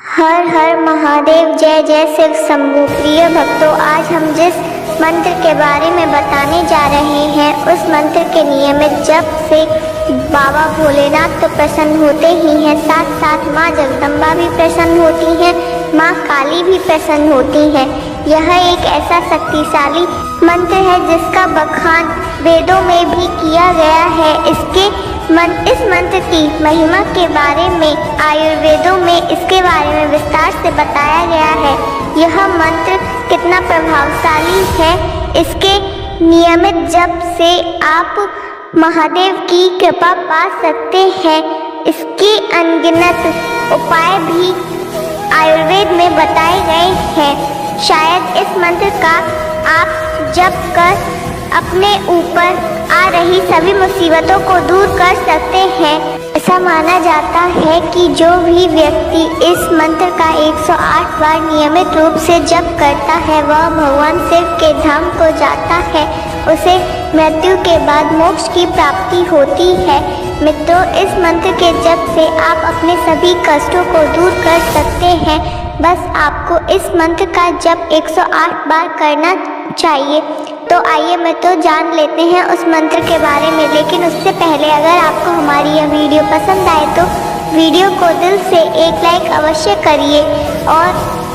हर हर महादेव, जय जय शिव शंभू। प्रिय भक्तों, आज हम जिस मंत्र के बारे में बताने जा रहे हैं उस मंत्र के नियमित जप से बाबा भोलेनाथ तो प्रसन्न होते ही हैं, साथ साथ माँ जगदम्बा भी प्रसन्न होती हैं, माँ काली भी प्रसन्न होती हैं। यह एक ऐसा शक्तिशाली मंत्र है जिसका बखान वेदों में भी किया गया है। इस मंत्र की महिमा के बारे में आयुर्वेदों में इसके बारे में विस्तार से बताया गया है। यह मंत्र कितना प्रभावशाली है, इसके नियमित जप से आप महादेव की कृपा पा सकते हैं। इसके अनगिनत उपाय भी आयुर्वेद में बताए गए हैं। शायद इस मंत्र का आप जप कर अपने ऊपर आ रही सभी मुसीबतों को दूर कर सकते हैं। ऐसा माना जाता है कि जो भी व्यक्ति इस मंत्र का 108 बार नियमित रूप से जप करता है वह भगवान शिव के धाम को जाता है। उसे मृत्यु के बाद मोक्ष की प्राप्ति होती है। मित्रों, इस मंत्र के जप से आप अपने सभी कष्टों को दूर कर सकते हैं। बस आपको इस मंत्र का जप 108 बार करना चाहिए। तो आइए मित्रों, जान लेते हैं उस मंत्र के बारे में। लेकिन उससे पहले अगर आपको हमारी यह वीडियो पसंद आए तो वीडियो को दिल से एक लाइक अवश्य करिए और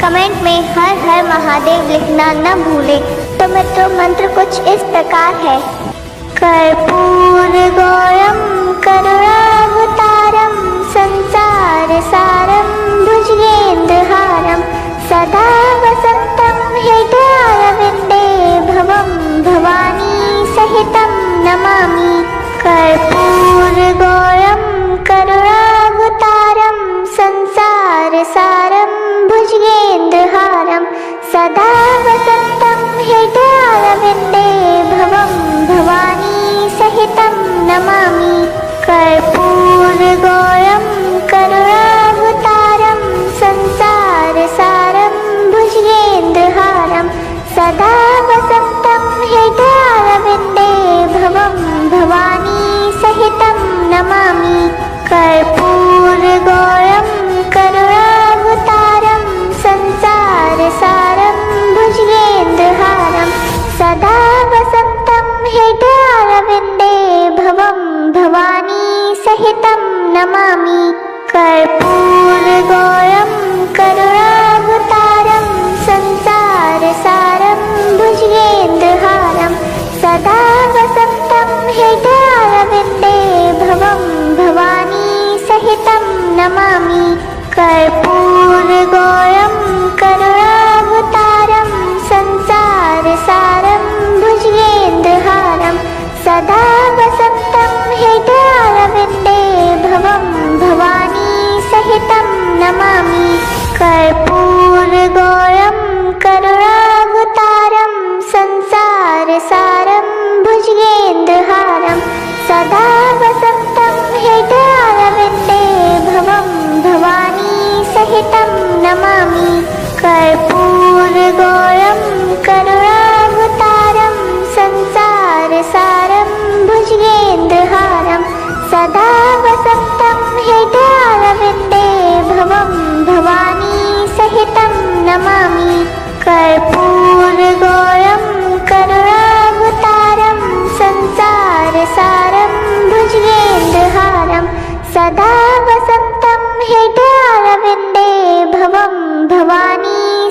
कमेंट में हर हर महादेव लिखना न भूलें। तो मित्रों, मंत्र कुछ इस प्रकार है। कर्पूर गौरम करुणावतारम संसार सारम भुजगेन्द्रहारम सदा वसंतम हृदयारविंदे भवम भवानी सहितं नमामि। कर्पूर गौरम करुणावतारम संसार सारम भुजगेन्द्रहारम सदा वसंतम हृदयारविंदे भवम भवानी सहितं नमामि। कर्पूर गौरम करुणावतारम संसार सारम भुजगेन्द्रहारम सदा वसंतम हृदयारविंदे भवम भवानी सहितं नमामि। कर्पूर गौरम करुणावतारम संसार सारम भुजगेन्द्रहारम सदा वसंतम हृदयारविंदे भवम भवानी सहितं नमामि। कर्पूर गौरम करुणावतारम संसार सारम भुजगेन्द्रहारम सदा वसंतम हृदयारविंदे भवम भवानी सहितं नमामि। कर्पूर गौरम करुणावतारम संसार सारम भुजगेन्द्रहारम सदा वसंतम हृदयारविंदे भवम भवानी सहितं नमामि। कर्पूर गौरम करुणावतारम संसार सारम भुजगेन्द्रहारम सदा वसंतम हृदयारविंदे भवम भवानी सहितं नमामि। कर्पूर गौरम करुणावतारम संसार सारम भुजगेन्द्रहारम सदा वसंतम हृदयारविंदे भवम भवानी सहितं नमामि। कर्पूर गौरम करुणावतारम संसार सारम भुजगेन्द्रहारम सदा वसंतम हृदयारविंदे भवम भवानी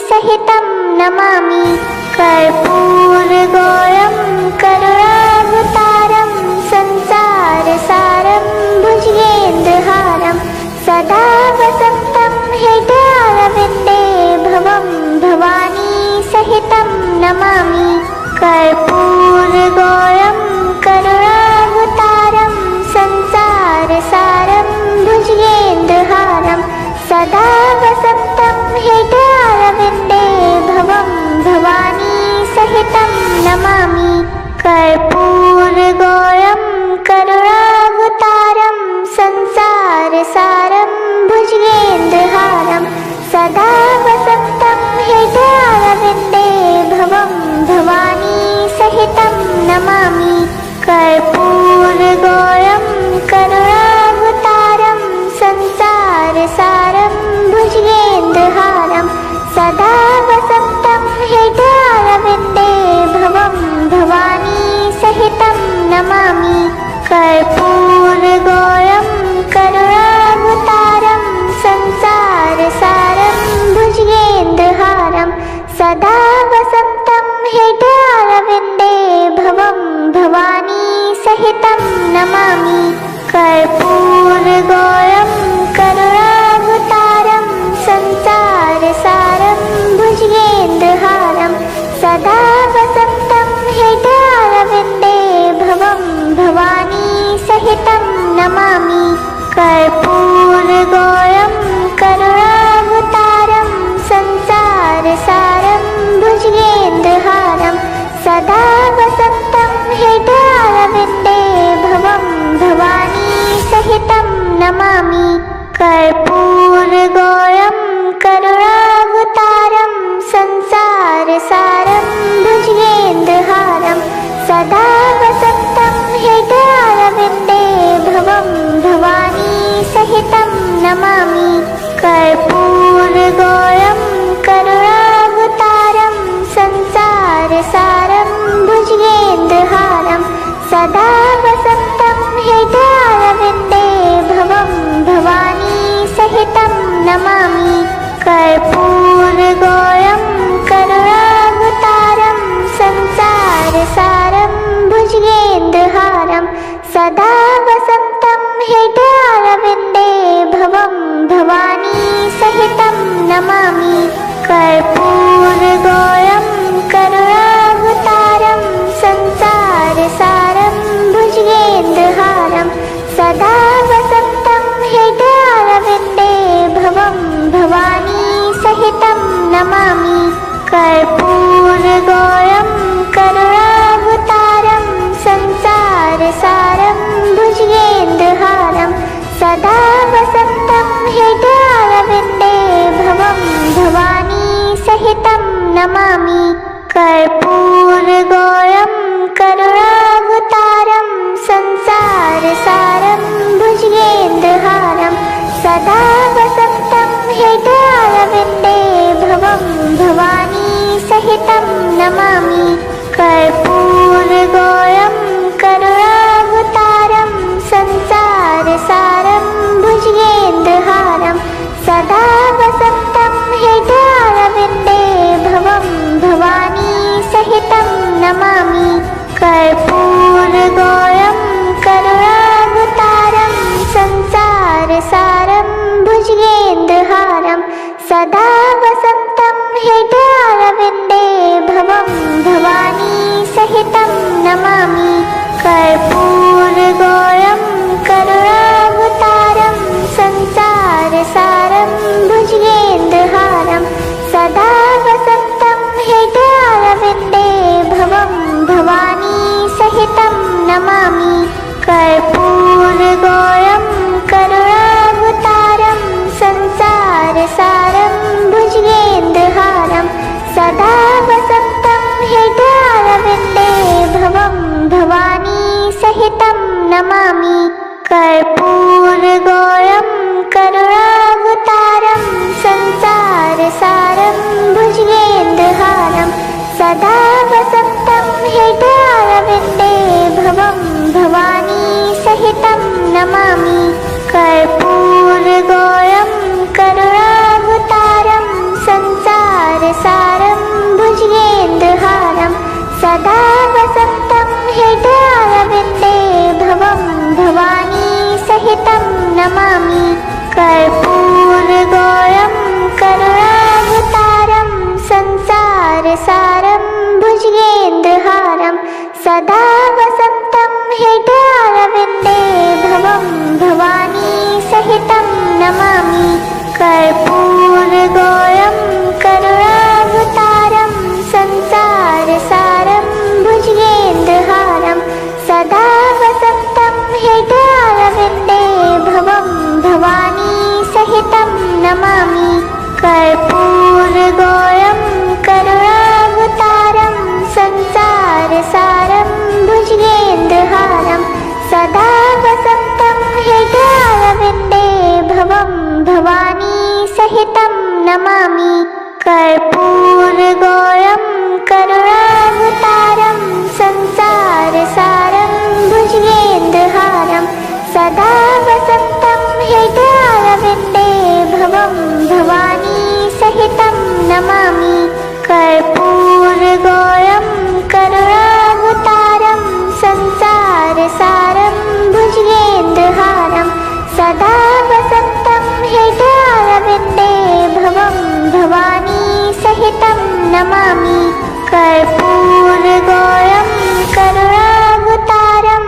नमामि कर्पूरगौरं करुणावतारं संसारसारं भुजगेन्द्रहारं सदा वसन्तं हृदयारविन्दे भवं भवानी सहितं नमामि कर्पूरगौरं करुणावतारं संसारसारं भुजगेन्द्रहारं सदा वसन्तं हृदयारविन्दे भवं भवानी सहितं नमामि कर्पूरगौरं करुणावतारं संसारसारं भुजगेन्द्रहारं सदा वसन्तं हृदयारविन्दे भवं भवानी सहितं नमामि कर्पूरगौरं करुणावतारं संसारसारं भुजगेन्द्रहारं सदा वसन्तं हृदयारविन्दे भवं भवानी सहितं नमामि कर्पूरगौरं करुणावतारं संसारसारं भुजगेन्द्रहारं सदा वसन्तं हृदयारविन्दे भवं भवानी सहितं नमामि कर्पूरगौरं करुणावतारं संसारसारं भुजगेन्द्रहारं सदा वसन्तं हृदयारविन्दे भवं भवानी सहितं नमामि कर्पूरगौरं करुणावतारं संसारसारं भुजगेन्द्रहारं सदा वसन्तं हृदयारविन्दे भवं भवानी सहितं नमामि कर्पूरगौरं करुणावतारं संसारसारं भुजगेन्द्रहारं सदा वसन्तं हृदयारविन्दे भवं भवानी सहितं नमामि कर्पूरगौरं करुणावतारं संसारसारं भुजगेन्द्रहारं सदा वसन्तं हृदयारविन्दे भवं भवानी सहितं नमामि कर्पूरगौरं करुणावतारं संसारसारं भुजगेन्द्रहारं सदा वसन्तं हृदयारविन्दे भवं भवानी सहितं नमामि कर्पूरगौरं करुणावतारं संसारसारं भुजगेन्द्रहारं सदा वसन्तं हृदयारविन्दे भवं भवानी सहितं नमामि कर्पूरगौरं करुणावतारं संसारसारं भुजगेन्द्रहारं सदा वसन्तं हृदयारविन्दे भवं भवानी सहितं नमामि कर्पूरगौरं करुणावतारं संसारसारं भुजगेन्द्रहारं सदा वसन्तं हृदयारविन्दे भवं भवानी सहितं नमामि कर्पूरगौरं करुणावतारं संसारसारं भुजगेन्द्रहारं सदा वसन्तं हृदयारविन्दे भवं भवानी सहितं नमामि कर्पूरगौरं करुणावतारं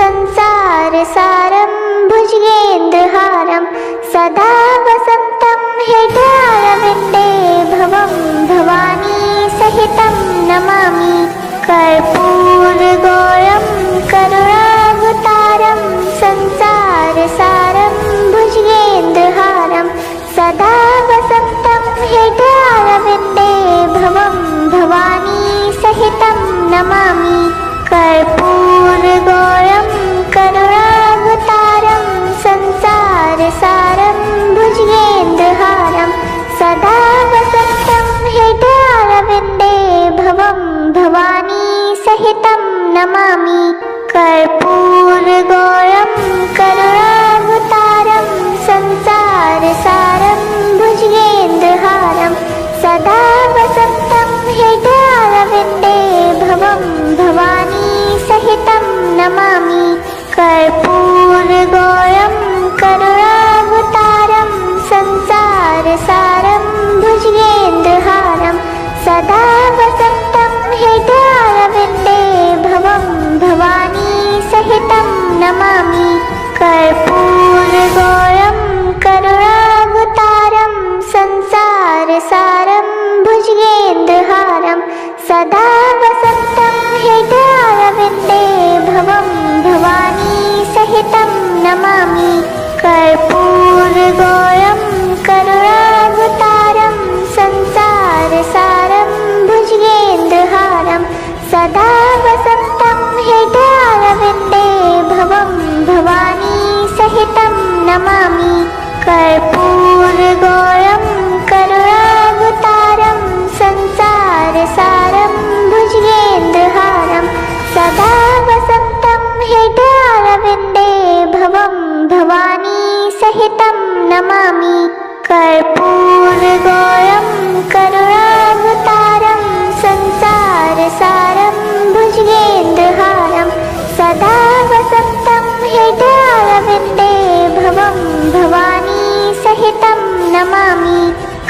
संसारसारं भुजगेन्द्रहारं सदा वसन्तं हृदयारविन्दे भवं भवानी सहितं नमामि कर्पूरगौरं करुणावतारं संसारसारं भुजगेन्द्रहारं सदा वसन्तं हृदयारविन्दे भवं भवानी सहितं नमामि कर्पूरगौरं करुणावतारं संसारसारं भुजगेन्द्रहारं सदा वसन्तं हृदयारविन्दे भवं भवानी सहितं नमामि कर्पूरगौरं करुणावतारं संसारसारं भुजगेन्द्रहारं सदा वसन्तं हृदयारविन्दे भवं भवानी सहितं नमामि कर्पूरगौरं करुणावतारं संसारसारं सदा वसन्तं हृदयारविन्दे भवं भवानी सहितं नमामि। कर्पूरगौरं करुणावतारं संसारसारं भुजगेन्द्रहारं सदा वसन्तं हृदयारविन्दे भवं भवानी सहितं नमामि। कर्पूरगौरं करुणावतारं संसारसारं भुजगेन्द्रहारं सदा वसन्तं हृदयारविन्दे भवं भवानी सहितं नमामि। कर्पूरगौरं करुणावतारं संसारसारं भुजगेन्द्रहारं सदा वसन्तं हृदयारविन्दे भवं भवानी सहितं नमामि।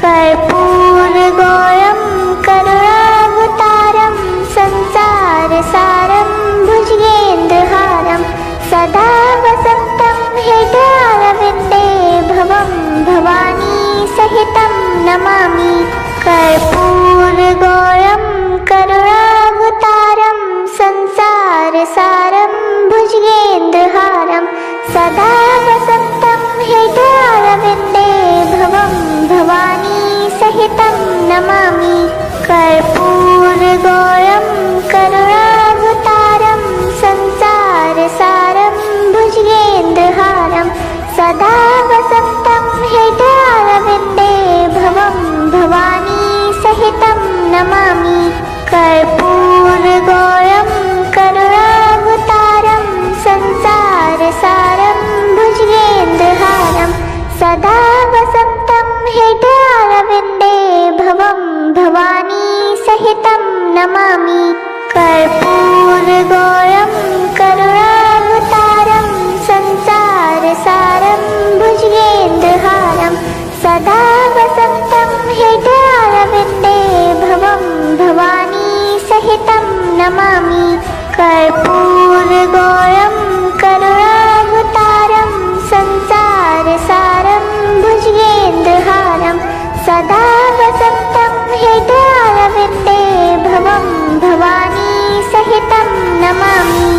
कर्पूरगौरं करुणावतारं संसारसारं भुजगेन्द्रहारं सदा वसन्तं हृदयारविन्दे भवं भवानी सहितं नमामि। कर्पूरगौरं करुणावतारं संसारसारं भुजगेन्द्रहारं सदा वसन्तं हृदयारविन्दे भवं भवानी सहितं नमामि। कर्पूरगौरं करुणावतारं संसारसारं भुजगेन्द्रहारं सदा वसन्तं हृदयारविन्दे भवं भवानी सहितं नमामि। कर्पूरगौरं करुणावतारं संसारसारं भुजगेन्द्रहारं सदा वसन्तं हृदयारविन्दे भवं भवानी सहितं नमामि। कर्पूरगौरं करुणावतारं संसारसारं भुजगेन्द्रहारं सदा वसन्तं हृदयारविन्दे भवं भवानी सहितं नमामि। कर्पूरगौरं करुणावतारं संसारसारं भुजगेन्द्रहारं सदा वसन्तं हृदयारविन्दे भवं भवानी सहितं नमामि।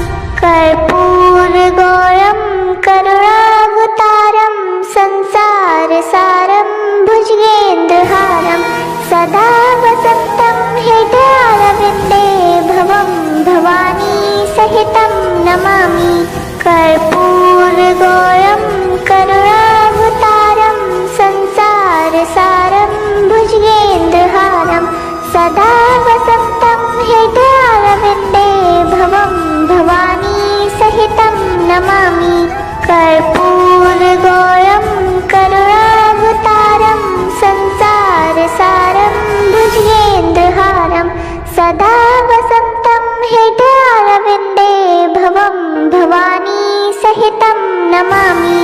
कर्पूरगौरं करुणावतारं संसारसारं भुजगेन्द्रहारं सदा वसन्तं हृदयारविन्दे भवं भवानी सहितं नमामि। कर्पूरगौरं करुणावतारं संसारसारं भुजगेन्द्रहारं सदा वसन्तं हृदयारविन्दे भवं भवानी सहितं नमामि। कर्पूरगौरं करुणावतारं संसारसारं भुजगेन्द्रहारं सदा वसन्तं हृदयारविन्दे भवं भवानी सहितं नमामि।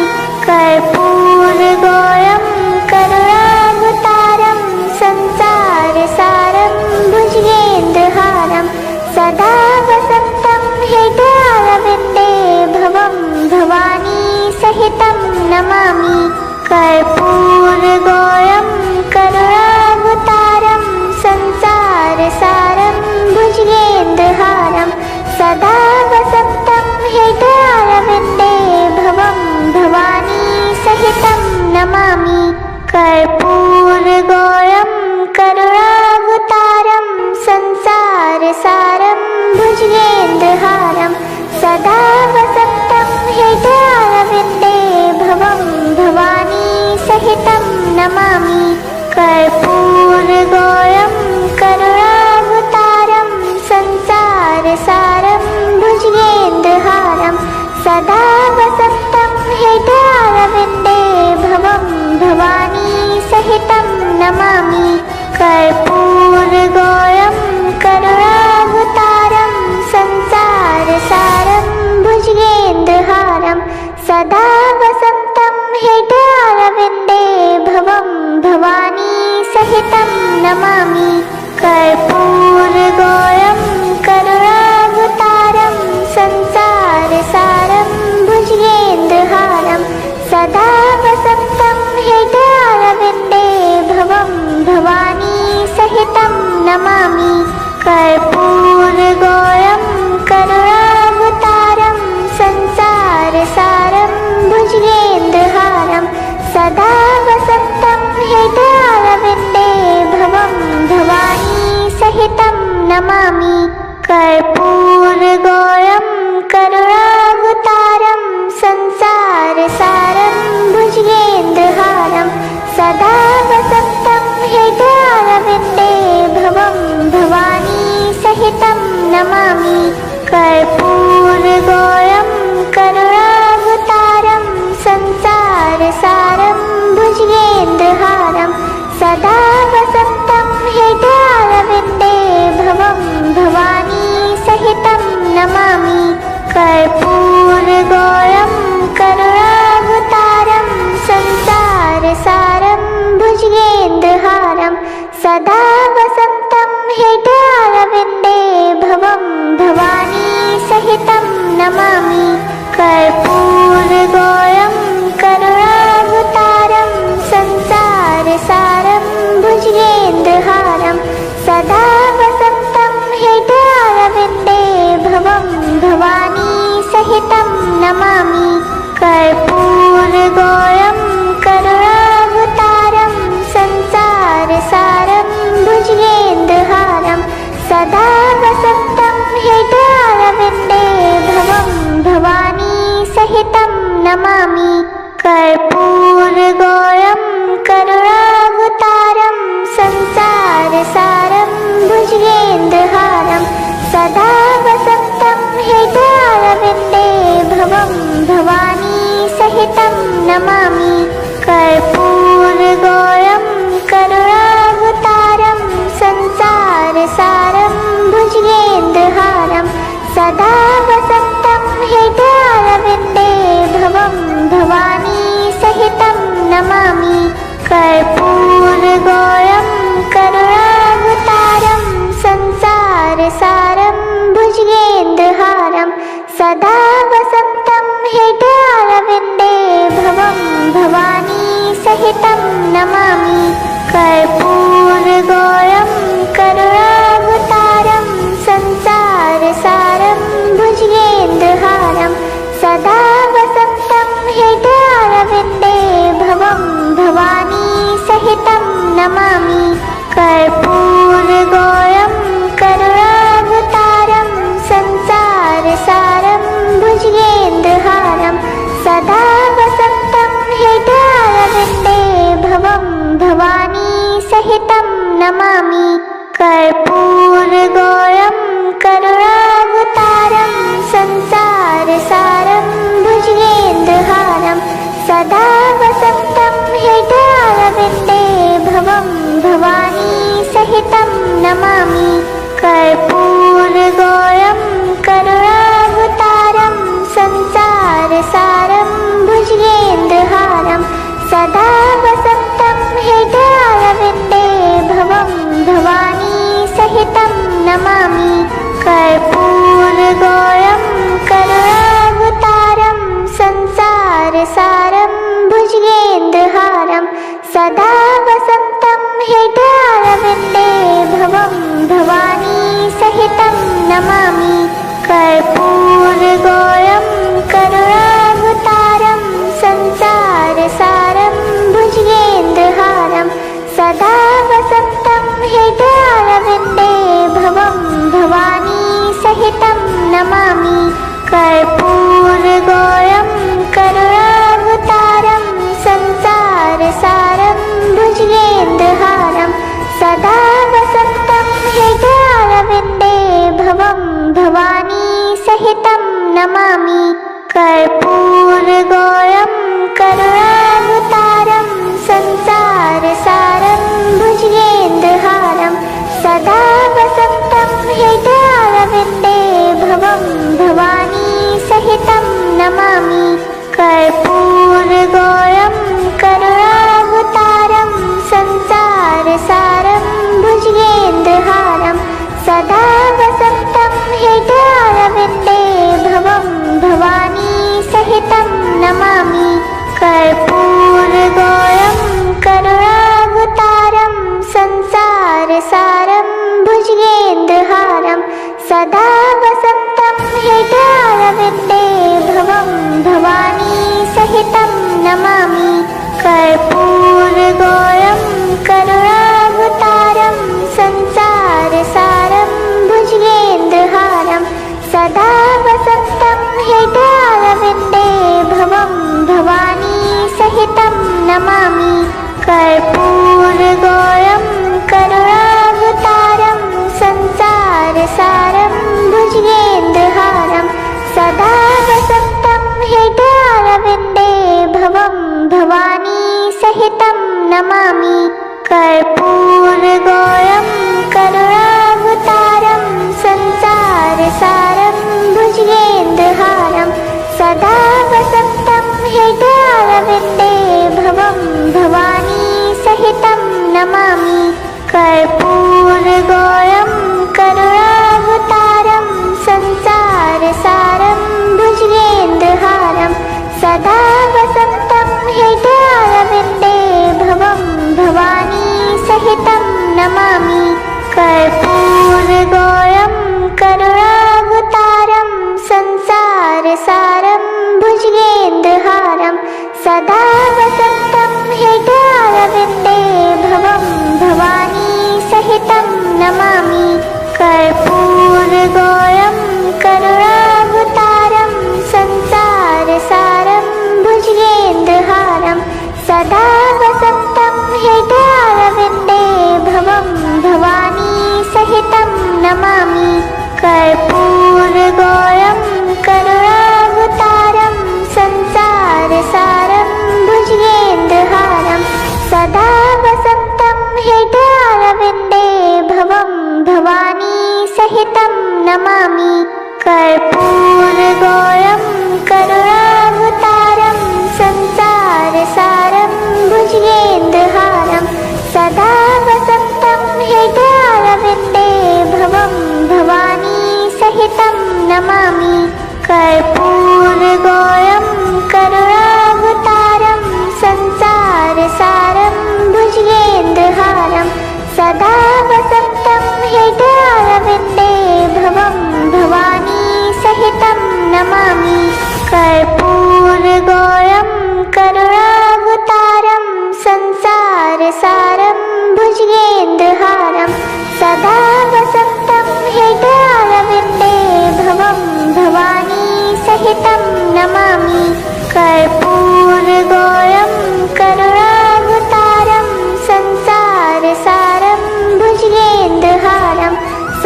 कर्पूरगौरं करुणावतारं संसारसारं भुजगेन्द्रहारं सदा वसन्तं हृदयारविन्दे भवं भवानी सहितं नमामि। कर्पूरगौरं करुणावतारं संसारसारं भुजगेन्द्रहारं सदा वसन्तं हृदयारविन्दे भवं भवानी सहितं नमामि। कर्पूरगौरं करुणावतारं संसारसारं भुजगेन्द्रहारं सदा वसन्तं हृदयारविन्दे भवं भवानी सहितं नमामि। कर्पूरगौरं करुणावतारं संसारसारं भुजगेन्द्रहारं सदा वसन्तं हृदयारविन्दे भवं भवानी सहितं नमामि। कर्पूरगौरं करुणावतारं संसारसारं भुजगेन्द्रहारं सदा वसन्तं हृदयारविन्दे भवं भवानी सहितं नमामि। कर्पूरगौरं करुणावतारं संसारसारं भुजगेन्द्रहारं सदा वसन्तं हृदयारविन्दे भवं भवानी सहितं नमामि। नमामि कर्पूरगौरं करुणावतारं संसारसारं भुजगेन्द्रहारं सदा वसन्तं हृदयारविन्दे भवं भवानी सहितं नमामि कर्पूरगौरं करुणावतारं संसारसारं भुजगेन्द्रहारं सदा वसन्तं हृदयारविन्दे भवं भवानी सहितं नमामि कर्पूरगौरं करुणावतारं संसारसारं भुजगेन्द्रहारं सदा वसन्तं हृदयारविन्दे भवं भवानी सहितं नमामि कर्पूरगौरं करुणावतारं संसारसारं भुजगेन्द्रहारं सदा वसन्तं हृदयारविन्दे भवं भवानी सहितं नमामि कर्पूरगौरं करुणावतारं संसारसारं भुजगेन्द्रहारं सदा वसन्तं हृदयारविन्दे भवं भवानी सहितं नमामि कर्पूरगौरं करुणावतारं संसारसारं भुजगेन्द्रहारं सदा वसन्तं हृदयारविन्दे भवं भवानी सहितं नमामि कर्पूरगौरं करुणावतारं संसारसारं भुजगेन्द्रहारं सदा वसन्तं हृदयारविन्दे भवं भवानी सहितं नमामि कर्पूरगौरं करुणावतारं संसारसारं भुजगेन्द्रहारं सदा वसन्तं हृदयारविन्दे भवं भवानी सहितं नमामि कर्पूरगौरं करुणावतारं संसारसारं भुजगेन्द्रहारं सदा वसन्तं हृदयारविन्दे भवं भवानी सहितं नमामि कर्पूरगौरं करुणावतारं संसारसारं भुजगेन्द्रहारं सदा वसन्तं हृदयारविन्दे भवं भवानी सहितं नमामि कर्पूरगौरं करुणावतारं संसारसारं भुजगेन्द्रहारं सदा वसन्तं हृदयारविन्दे भवं भवानी सहितं नमामि कर्पूरगौरं करुणावतारं संसारसारं भुजगेन्द्रहारं सदा वसन्तं हृदयारविन्दे भवं भवानी सहितं नमामि कर्पूरगौरं करुणावतारं संसारसारं भुजगेन्द्रहारं सदा वसन्तं हृदयारविन्दे भवं भवानी सहितं नमामि कर्पूरगौरं करुणावतारं संसारसारं भुजगेन्द्रहारं सदा वसन्तं हृदयारविन्दे भवं भवानी सहितं नमामि कर्पूरगौरं करुणावतारं संसारसारं भुजगेन्द्रहारं सदा वसन्तं हृदयारविन्दे भवं भवानी सहितं नमामि कर्पूरगौरं करुणावतारं संसारसारं भुजगेन्द्रहारं सदा वसन्तं हृदयारविन्दे भवं भवानी सहितं नमामि कर्पूरगौरं करुणावतारं संसारसारं भुजगेन्द्रहारं सदा वसन्तं हृदयारविन्दे भवं भवानी सहितं नमामि कर्पूरगौरं करुणावतारं संसारसारं भुजगेन्द्रहारं सदा वसन्तं हृदयारविन्दे भवं भवानी नमामि कर्पूरगौरं करुणावतारं संसारसारं भुजगेन्द्रहारं सदा वसन्तं हृदयारविन्दे भवं भवानी सहितं नमामि कर्पूरगौरं करुणावतारं संसारसारं भुजगेन्द्रहारं सदा वसन्तं हृदयारविन्दे भवं भवानी सहितं नमामि कर्पूरगौरं करुणावतारं संसारसारं भुजगेन्द्रहारं सदा वसन्तं हृदयारविन्दे भवं भवानी सहितं नमामि कर्पूरगौरं करुणावतारं संसारसारं भुजगेन्द्रहारं सदा वसन्तं हृदयारविन्दे भवं भवानी सहितं नमामि कर्पूरगौरं करुणावतारं संसारसारं भुजगेन्द्रहारं सदा वसन्तं हृदयारविन्दे भवं भवानी सहितं नमामि कर्पूरगौरं करुणावतारं संसारसारं भुजगेन्द्रहारं सदा वसन्तं हृदयारविन्दे भवं भवानी सहितं नमामि कर्पूरगौरं करुणावतारं संसारसारं भुजगेन्द्रहारं सदा वसन्तं हृदयारविन्दे भवं भवानी सहितं नमामि कर्पूरगौरं करुणावतारं संसारसारं भुजगेन्द्रहारं सदा वसन्तं हृदयारविन्दे भवं भवानी सहितं नमामि कर्पूरगौरं करुणावतारं संसारसारं भुजगेन्द्रहारं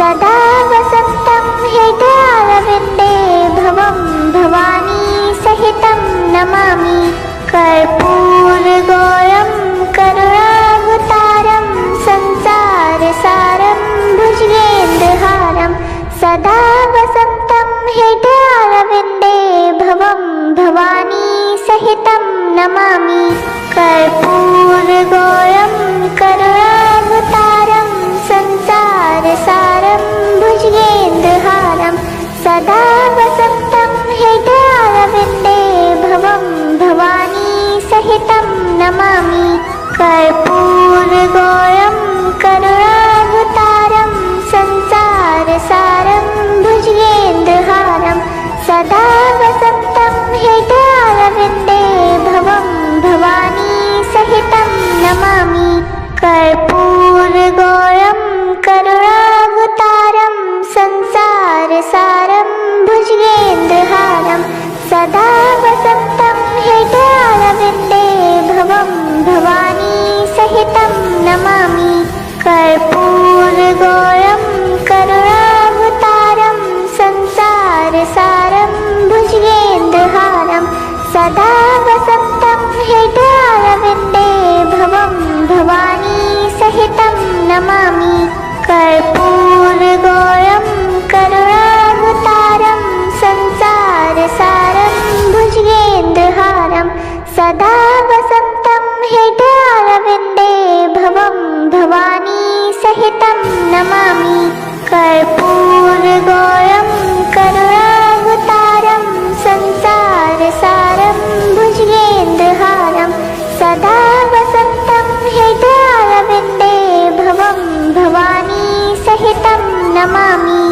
सदा वसन्तं हृदयारविन्दे भवं भवानी सहितं नमामि कर्पूरगौरं करुणावतारं संसारसारं भुजगेन्द्रहारं सदा वसन्तं हृदयारविन्दे भवं भवानी सहितं नमामि कर्पूरगौरं करुणावतारं संसारसारं भुजगेन्द्रहारं सदा वसन्तं हृदयारविन्दे भवं भवानी सहितं नमामि कर्पूरगौरं करुणावतारं संसारसारं भुजगेन्द्रहारं सदा वसन्तं हृदयारविन्दे भवं भवानी सहितं नमामि कर्पूरगौरं करुणावतारं संसारसारं भुजगेन्द्रहारं सदा वसन्तं हृदयारविन्दे भवं भवानी सहितं नमामि कर्पूरगौरं करुणावतारं संसारसारं भुजगेन्द्रहारं सदा वसन्तं हृदयारविन्दे भवं भवानी सहितं नमामि कर्पूरगौरं करुणावतारं संसारसारं भुजगेन्द्रहारं सदा वसन्तं हृदयारविन्दे भवं भवानी सहितं नमामि कर्पूरगौरं करुणावतारं संसारसारं भुजगेन्द्रहारं सदा वसन्तं हृदयारविन्दे भवं भवानी सहितं नमामि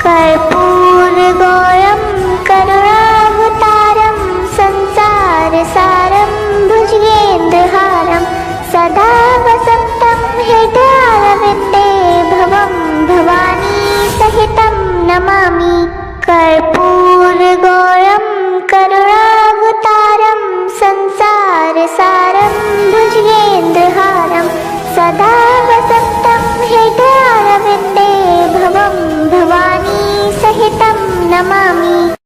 कर्पूरगौरं करुणावतारं संसारसारं भुजगेन्द्रहारं सदा वसन्तं हृदयारविन्दे भवं भवानी सहितं नमामि कर्पूरगौरं करुणावतारं संसारसारं भुजगेन्द्रहारं सदा वसन्तं हृदयारविन्दे भवं भवानी सहितं नमामि